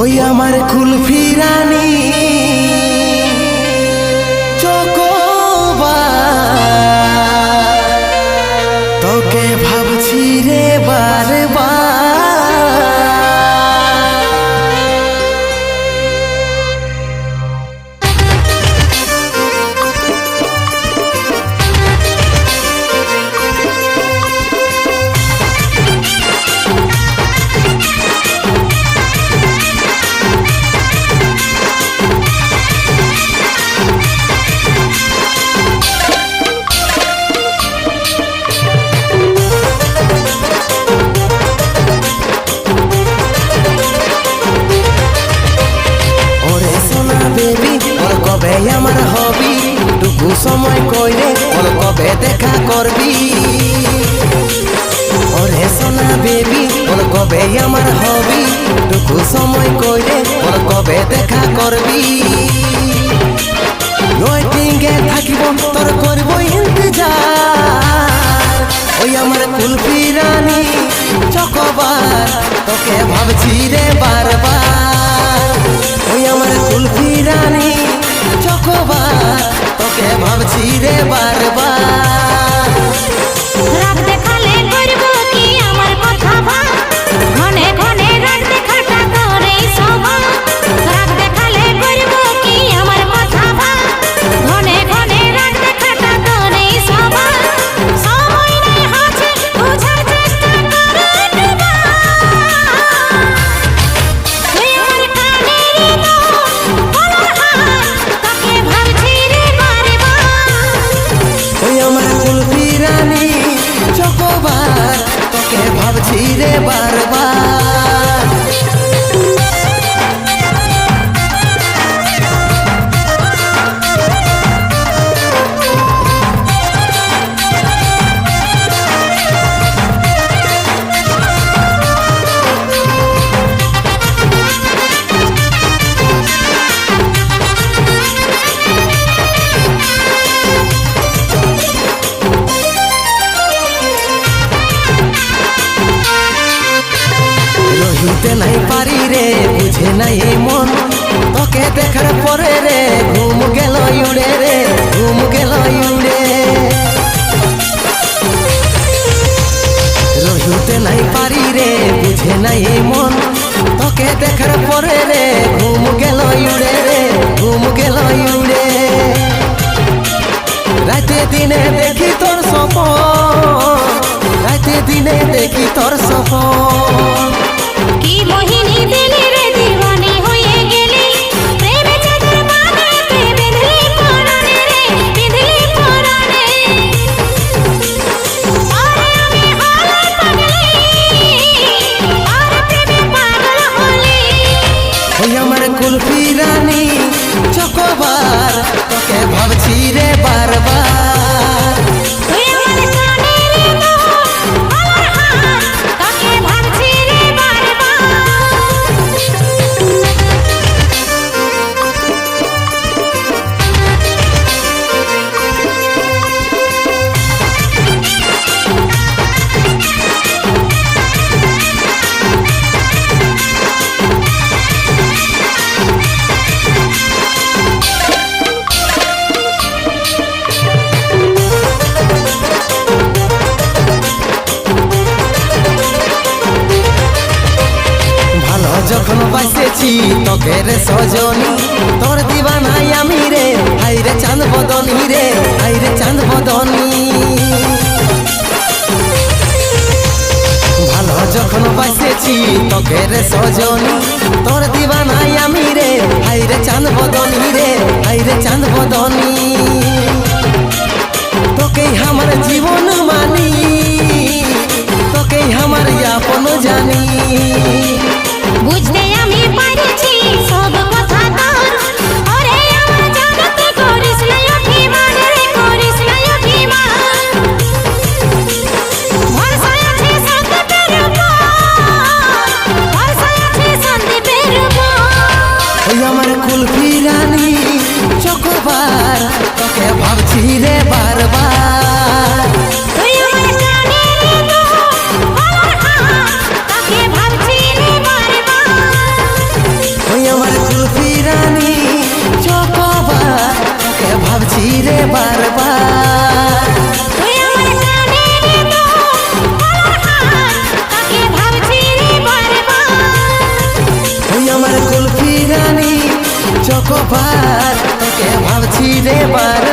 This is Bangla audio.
ওই আমার কুলফি রানী চকোবার তোকে ভাবছি রে বারবার। আমার হবি টুকু সময় কইরে ওর কবে দেখা করবি। ওরে সোনা বেবি ওর কবে আমার হবি টুকু সময় কইরে ওর কবে দেখা করবি। ওয়েটিংয়ে থাকিব তোর করব ইন্তজার। ওই আমার কুলফি রানী চকোবার তোকে ভাবছি রে বারবার। ওই আমার কুলফি রানী চকোবার তোকে ভাবছি রে বারবার। রাত দেখালে করব কি আমার কথা ভাব ঘনে ঘনে রাত দেখাটা তোরই স্বভাব। রাত দেখালে করব কি আমার কথা ভাব ঘনে ঘনে রাত দেখাটা তোরই স্বভাব। সময় নাই হাতে বোঝার চেষ্টা কর একবার। তুই আমার কানের গলার হার তোকে ভাবছি রে বারবার। ওই আমার কুলফি রানী চকোবার তোকে ভাবছি রে বারবার। রহিতে নাই পারি রে বুঝে নাই এই মন তোকে দেখার পরে রে ঘুম গেল উড়ে রে ঘুম গেল উড়ে। রহিতে নাই পারি রে বুঝে নাই এই মন তোকে দেখার পরে রে ঘুম গেল উড়ে রে ঘুম গেল উড়ে। রাতে দিনে দেখি তোর স্বপ্ন রাতে দিনে দেখি তোর স্বপ্ন। কি মোহিনী দিলি রে দিওয়ানি হয়ে গেলি প্রেমে চাদর বাঁধাতে বেঁধলি পরাণে রে বেঁধলি পরাণে। আরে আমি হলে পাগলি আর প্রেমে পাগল হলি। ওই আমার কুলফি রানী চকোবার তোকে ভাবছি রে বারবার। তুই আমার কানের গলার হার তোকে ভাবছি রে বারবার। ভালো যখন বাসেছি তোকে রে সজনী তোর দিবানাই আমি রে হাই রে চাঁদ বদনী রে হাই রে চাঁদ বদনী। ভালো যখন বাসেছি তোকে রে সজনী তোর দিবানাই আমি রে হাই রে চাঁদ বদনী রে হাই রে চাঁদ বদনী। তোকেই আমার জীবন মানি তোকেই আমার আপন জানি। বুঝতে আমি পারছি সব কথা তোর ওরে আমার জানতে করিস না অভিমান রে করিস না অভিমান। ভরসা আছে সন্দীপের উপর ভরসা আছে সন্দীপের উপর। ওই আমার কুলফি রানী চকোবার তোকে ভাবছি রে বারবার। তুই আমার কানের গলার হার তোকে ভাবছি রে বারবার। বারে